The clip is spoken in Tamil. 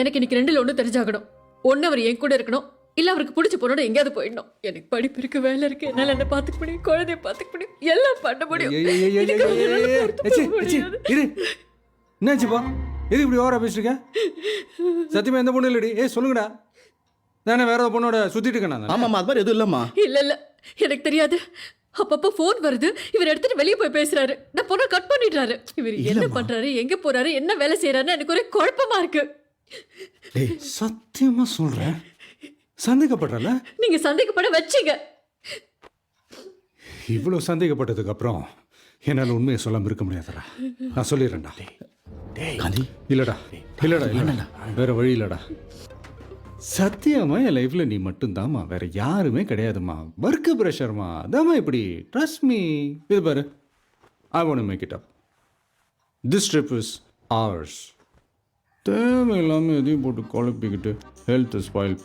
எனக்கு இன்னைக்கு ரெண்டுல ஒண்ணு தெரிஞ்சாகணும். ஒண்ணு அவர் என் கூட இருக்கணும், இல்ல அவருக்கு பிடிச்ச பொண்ணோட எங்கேயாவது போயிடணும். எனக்கு படிப்பு இருக்கு, வேலை இருக்கு, என்னால என்ன பாத்துக்க முடியும், குழந்தைய பாத்துக்க முடியும், எல்லாம் பண்ண முடியும். இதுக்கு என்னால பொறுத்து போக முடியாது. என்னாச்சுப்பா? எது இப்படி ஓவரா பேசிருக்க? சத்தியமா எந்த பொண்ணு இல்லடி. சொல்லுங்கடா. நானே வேற ஒரு பொண்ணோட சுத்திட்டு இருக்கேன். ஆமாம்மா, அது மாதிரி எதுவும் இல்லைம்மா. இல்ல எனக்கு தெரியாது. அப்பப்ப போன் வருது, இவர் எடுத்துட்டு வெளியே போய் பேசுறாரு, நான் பொண்ணை கட் பண்ணிடுறாரு. இவர் என்ன பண்றாரு, எங்க போறாரு, என்ன வேலை செய்யறாருன்னு எனக்கு ஒரே குழப்பமா இருக்கு. சத்தியமா சொல்றேன், சந்தேகப்படுறல. நீங்க சந்தேகப்பட வச்சீங்க. இவ்வளவு சந்தேகப்பட்டதுக்கு அப்புறம் என்னால உண்மையை சொல்லாம இருக்க முடியாதுடா. நான் சொல்லிடுறேன்டா. இல்லடா வேற வழி இல்லடா. சத்தியமா என் லைஃப்ல நீ மட்டும்தாம்மா, வேற யாருமே கிடையாதுமா. ஒர்க் ப்ரெஷர்மா, அதாம்மா இப்படி. Trust me. இது பாரு, I want to make it up. This trip is ours. தேவையில்லாமல் எதையும் போட்டு குழப்பிக்கிட்டு ஹெல்த் ஸ்பாயில்